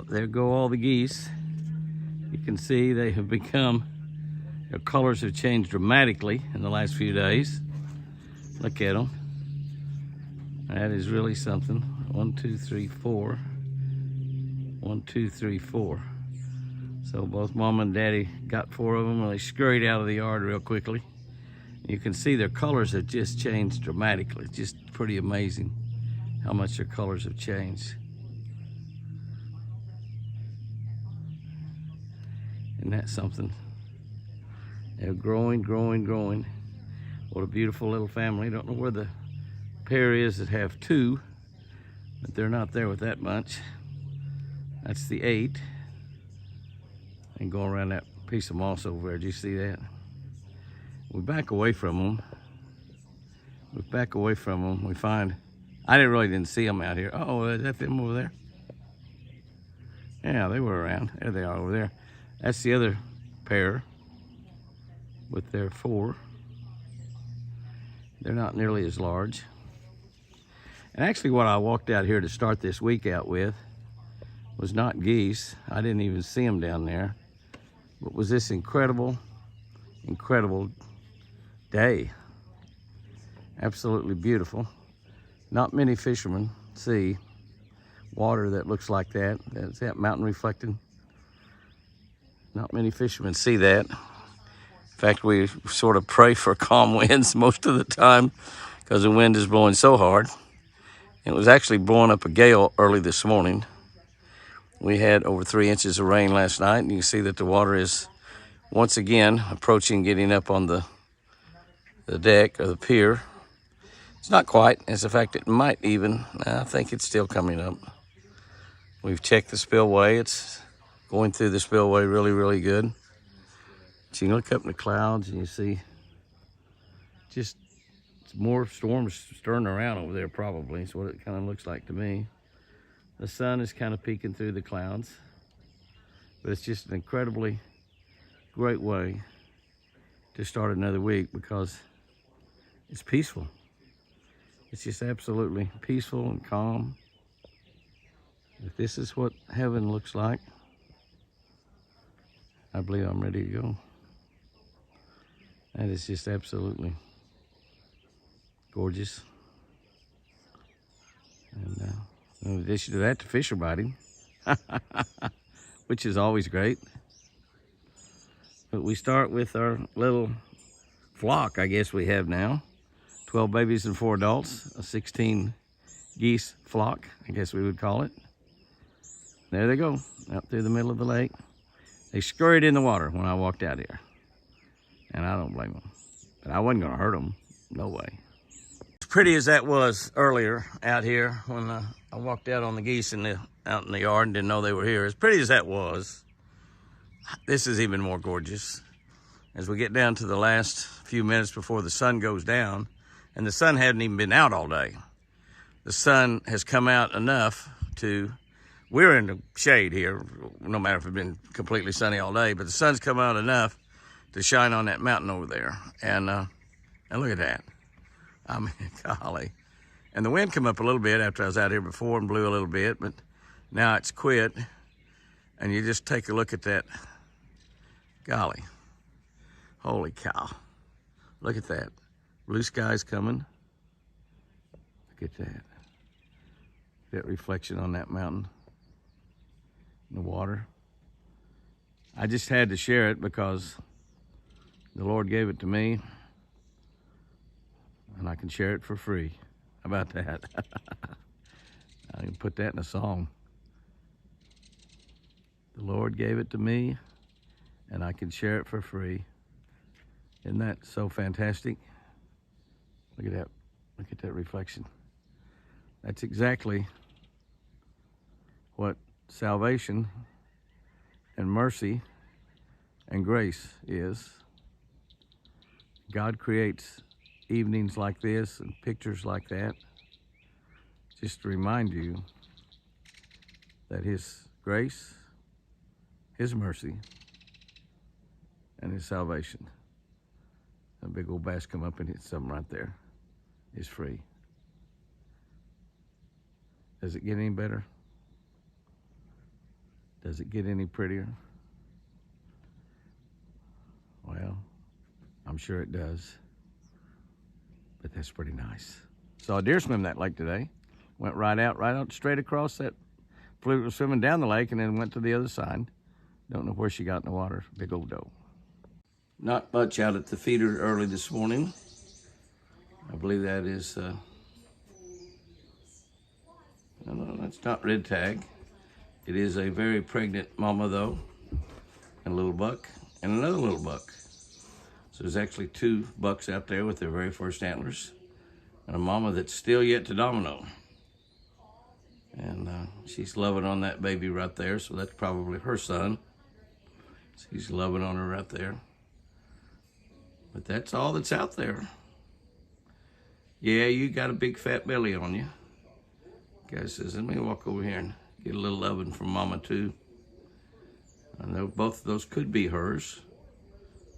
Well, there go all the geese. You can see they have become, their colors have changed dramatically in the last few days. Look at them. That is really something. 1, 2, 3, 4. 1, 2, 3, 4. So both Mom and Daddy got 4 of them, and they scurried out of the yard real quickly. You can see their colors have just changed dramatically. Just pretty amazing how much their colors have changed. Isn't that something? They're growing, growing, growing. What a beautiful little family. Don't know where the pair is that have 2, but they're not there with that bunch. That's the 8. And go around that piece of moss over there. Do you see that? We back away from them. We find, I didn't see them out here. Oh, is that them over there? Yeah, they were around. There they are over there. That's the other pair with their 4. They're not nearly as large. And actually what I walked out here to start this week out with was not geese. I didn't even see them down there. But was this incredible, incredible day. Absolutely beautiful. Not many fishermen see water that looks like that. Is that mountain reflected? Not many fishermen see that. In fact, we sort of pray for calm winds most of the time because the wind is blowing so hard. It was actually blowing up a gale early this morning. We had over 3 inches of rain last night, and you can see that the water is once again approaching, getting up on the deck or the pier. It's not quite. As a fact, it might even. I think it's still coming up. We've checked the spillway. It's going through the spillway really, really good. So you can look up in the clouds and you see just more storms stirring around over there probably. It's what it kind of looks like to me. The sun is kind of peeking through the clouds. But it's just an incredibly great way to start another week because it's peaceful. It's just absolutely peaceful and calm. If this is what heaven looks like, I believe I'm ready to go. That is just absolutely gorgeous. And in addition to that, the fish are biting, which is always great. But we start with our little flock, I guess we have now. 12 babies and 4 adults, a 16 geese flock, I guess we would call it. There they go, out through the middle of the lake. They scurried in the water when I walked out here. And I don't blame them. But I wasn't gonna hurt them, no way. As pretty as that was earlier out here when I walked out on the geese out in the yard and didn't know they were here, as pretty as that was, this is even more gorgeous. As we get down to the last few minutes before the sun goes down, and the sun hadn't even been out all day. The sun has come out enough we're in the shade here, no matter if it's been completely sunny all day, but the sun's come out enough to shine on that mountain over there. And look at that. I mean, golly. And the wind came up a little bit after I was out here before and blew a little bit, but now it's quit. And you just take a look at that. Golly. Holy cow. Look at that. Blue sky's coming. Look at that. That reflection on that mountain. In the water. I just had to share it because the Lord gave it to me. And I can share it for free. How about that? I can put that in a song. The Lord gave it to me, and I can share it for free. Isn't that so fantastic? Look at that. Look at that reflection. That's exactly what salvation and mercy and grace is. God creates evenings like this and pictures like that just to remind you that His grace, His mercy, and His salvation, a big old bass come up and hit something right there, is free. Does it get any better? Does it get any prettier? Well, I'm sure it does. But that's pretty nice. Saw a deer swim that lake today. Went right out straight across that. Flew swimming down the lake and then went to the other side. Don't know where she got in the water. Big old doe. Not much out at the feeder early this morning. I believe that is, no, that's not red tag. It is a very pregnant mama though, and a little buck, and another little buck. So there's actually 2 bucks out there with their very first antlers, and a mama that's still yet to domino. And she's loving on that baby right there, so that's probably her son. She's loving on her right there. But that's all that's out there. Yeah, you got a big fat belly on you. Guy says, let me walk over here and get a little loving from mama too. I know both of those could be hers.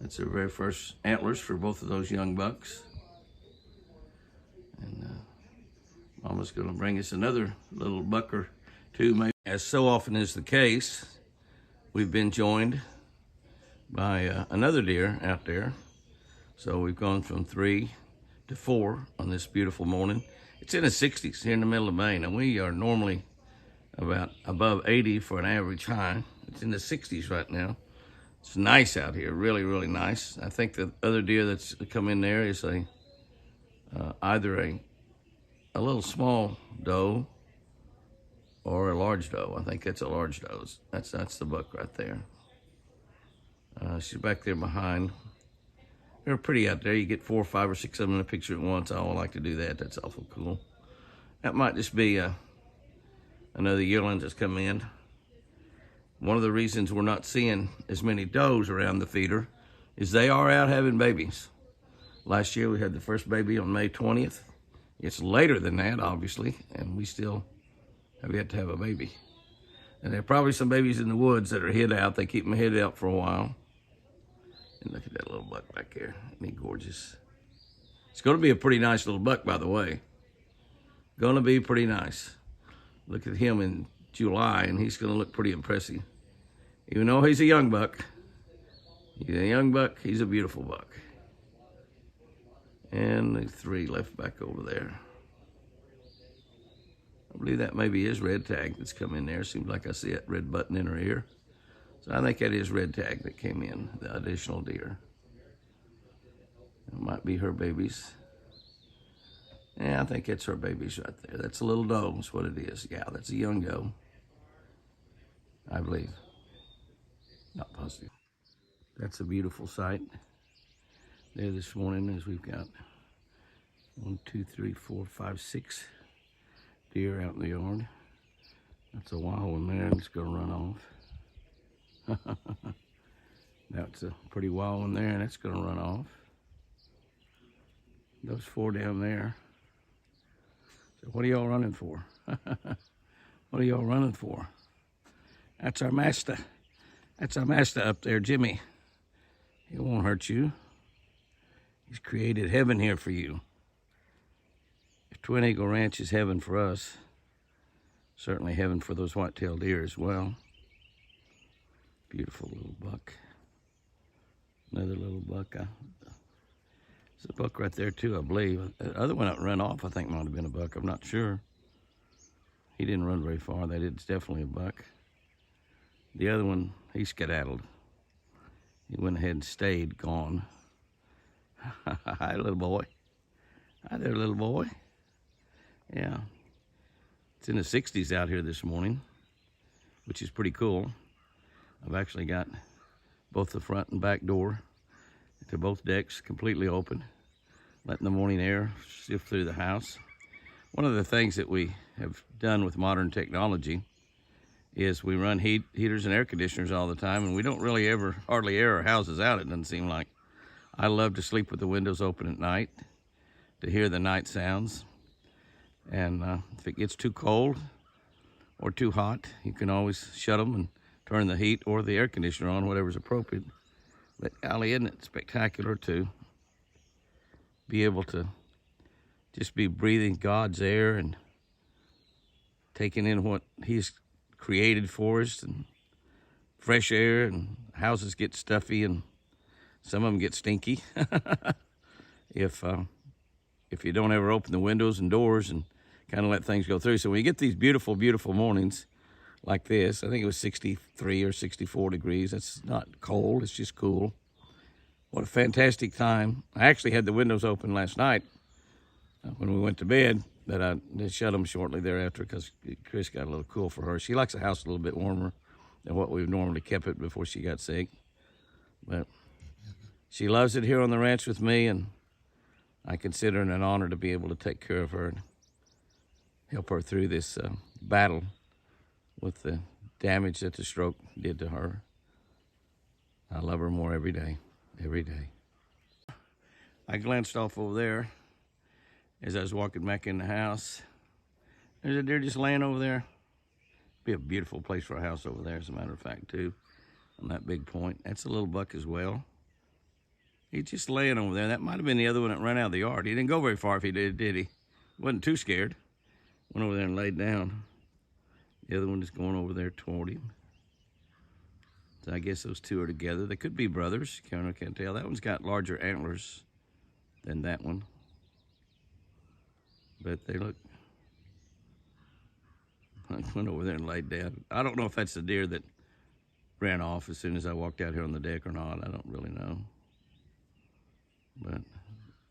That's their very first antlers for both of those young bucks. And mama's gonna bring us another little buck or 2 maybe. As so often is the case, we've been joined by another deer out there. So we've gone from 3 to 4 on this beautiful morning. It's in the 60s here in the middle of Maine, and we are normally about above 80 for an average high. It's in the 60s right now. It's nice out here, really, really nice. I think the other deer that's come in there is either a little small doe or a large doe. I think that's a large doe. That's the buck right there. She's back there behind. They're pretty out there. You get 4, 5, or 6 of them in a picture at once. I don't like to do that. That's awful cool. That might just be another yearling that's come in. One of the reasons we're not seeing as many does around the feeder is they are out having babies. Last year we had the first baby on May 20th. It's later than that, obviously, and we still have yet to have a baby. And there are probably some babies in the woods that are hid out. They keep them hid out for a while. And look at that little buck back there. Isn't he gorgeous? It's going to be a pretty nice little buck, by the way. Going to be pretty nice. Look at him in July, and he's going to look pretty impressive. Even though he's a young buck, he's a young buck, he's a beautiful buck. And the 3 left back over there. I believe that maybe is red tag that's come in there. Seems like I see that red button in her ear. So I think that is red tag that came in, the additional deer. It might be her babies. Yeah, I think it's her babies right there. That's a little doe, is what it is. Yeah, that's a young doe, I believe. Not positive. That's a beautiful sight there this morning as we've got 1, 2, 3, 4, 5, 6 deer out in the yard. That's a wild one there, and it's gonna run off. That's a pretty wild one there, and it's gonna run off. Those 4 down there. So what are y'all running for? What are y'all running for? That's our master. That's our master up there, Jimmy. He won't hurt you. He's created heaven here for you. If Twin Eagle Ranch is heaven for us, certainly heaven for those white-tailed deer as well. Beautiful little buck. Another little buck. There's a buck right there too, I believe. The other one that ran off, I think, might have been a buck. I'm not sure. He didn't run very far. That is definitely a buck. The other one, he skedaddled. He went ahead and stayed, gone. Hi, little boy. Hi there, little boy. Yeah. It's in the 60s out here this morning, which is pretty cool. I've actually got both the front and back door to both decks completely open, letting the morning air sift through the house. One of the things that we have done with modern technology is we run heaters and air conditioners all the time, and we don't really ever hardly air our houses out, it doesn't seem like. I love to sleep with the windows open at night to hear the night sounds. And if it gets too cold or too hot, you can always shut them and turn the heat or the air conditioner on, whatever's appropriate. But golly, isn't it spectacular to be able to just be breathing God's air and taking in what He's created for us, and fresh air, and houses get stuffy, and some of them get stinky if you don't ever open the windows and doors and kind of let things go through. So when you get these beautiful, beautiful mornings like this, I think it was 63 or 64 degrees. That's not cold, it's just cool. What a fantastic time. I actually had the windows open last night when we went to bed, but I shut them shortly thereafter because Chris got a little cool for her. She likes the house a little bit warmer than what we've normally kept it before she got sick. But she loves it here on the ranch with me, and I consider it an honor to be able to take care of her and help her through this battle with the damage that the stroke did to her. I love her more every day. Every day. I glanced off over there as I was walking back in the house. There's a deer just laying over there. Be a beautiful place for a house over there, as a matter of fact, too, on that big point. That's a little buck as well. He's just laying over there. That might have been the other one that ran out of the yard. He didn't go very far if he did he? Wasn't too scared. Went over there and laid down. The other one is going over there toward him. So I guess those two are together. They could be brothers. Can't tell. That one's got larger antlers than that one. But they look... I went over there and laid down. I don't know if that's the deer that ran off as soon as I walked out here on the deck or not. I don't really know. But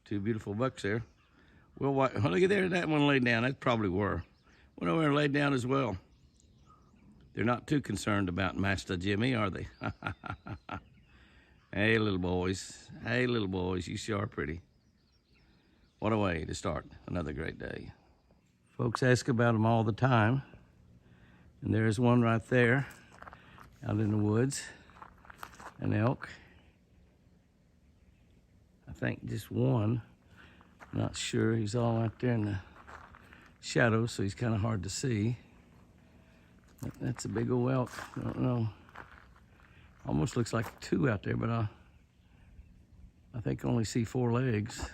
two beautiful bucks there. Well, look at there, that one laid down. That probably were. Went over there and laid down as well. They're not too concerned about Master Jimmy, are they? Hey, little boys. Hey, little boys, you sure are pretty. What a way to start another great day. Folks ask about them all the time. And there's one right there out in the woods, an elk. I think just one. Not sure. He's all out there in the shadows, so he's kind of hard to see. That's a big old elk. I don't know. Almost looks like two out there, but I think I only see four legs.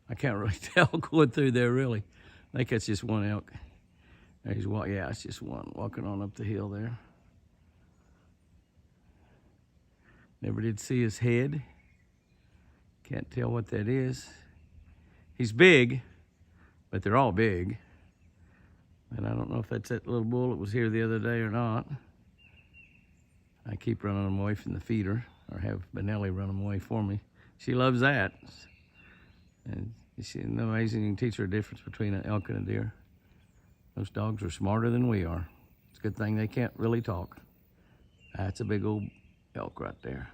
I can't really tell going through there, really. I think that's just one elk. There he's walking. Yeah, it's just one walking on up the hill there. Never did see his head. Can't tell what that is. He's big, but they're all big. And I don't know if that's that little bull that was here the other day or not. I keep running them away from the feeder, or have Benelli run them away for me. She loves that. And it's amazing you can teach her a difference between an elk and a deer. Those dogs are smarter than we are. It's a good thing they can't really talk. That's a big old elk right there.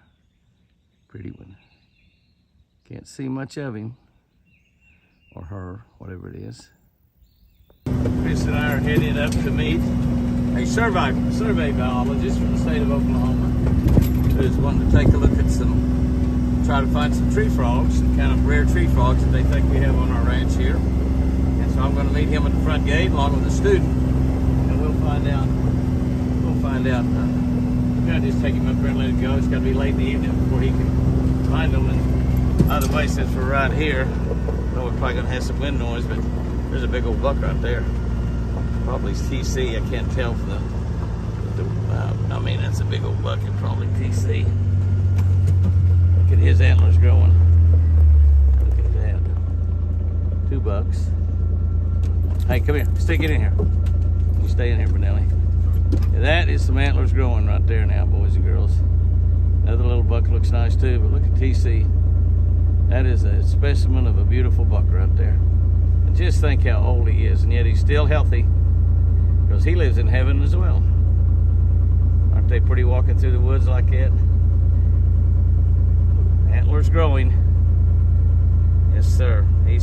Pretty one. Can't see much of him, or her, whatever it is. Chris and I are headed up to meet a survey biologist from the state of Oklahoma who's wanting to take a look at try to find some tree frogs, some kind of rare tree frogs that they think we have on our ranch here. And so I'm going to meet him at the front gate along with a student, and we'll find out. I'm going to just take him up there and let him go. It's got to be late in the evening before he can find them. And by the way, since we're right here, I know we're probably going to have some wind noise, but there's a big old buck right there. Probably TC, I can't tell from I mean, that's a big old buck, and probably TC. Look at his antlers growing. Look at that. 2 bucks. Hey, come here. Stick it in here. You stay in here, Benelli. That is some antlers growing right there now, boys and girls. Another little buck looks nice too, but look at TC. That is a specimen of a beautiful buck right there. And just think how old he is, and yet he's still healthy, because he lives in heaven as well. Aren't they pretty walking through the woods like that? Antlers growing. Yes, sir. He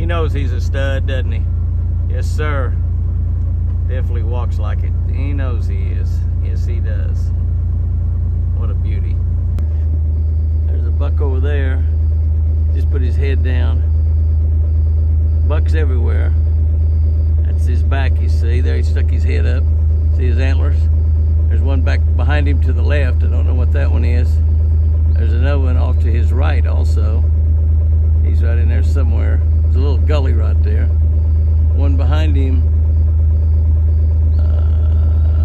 knows he's a stud, doesn't he? Yes, sir. Definitely walks like it. He knows he is. Yes, he does. What a beauty. There's a buck over there. Just put his head down. Bucks everywhere. That's his back, you see. There he stuck his head up. See his antlers? There's one back behind him to the left. I don't know what that one is. There's another one off to his right also. He's right in there somewhere. There's a little gully right there. One behind him,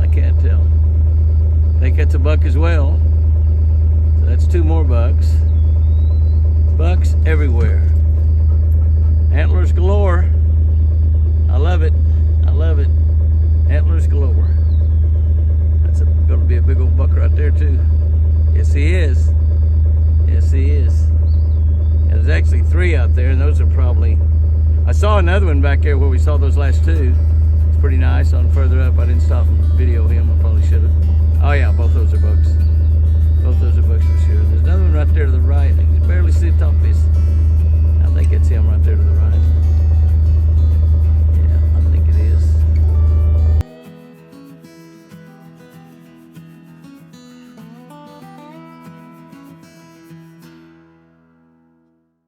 I can't tell. I think that's a buck as well. So that's 2 more bucks. Bucks everywhere. Antlers galore. I love it. I love it. Antlers galore. That's going to be a big old buck right there too. Yes, he is. Yes, he is. And there's actually 3 out there, and those are probably... I saw another one back there where we saw those last 2. It's pretty nice. On further up, I didn't stop and video him. I probably should have. Oh yeah, both those are bucks. Both those are bucks for sure. There's another one right there to the right. I can barely see the top of his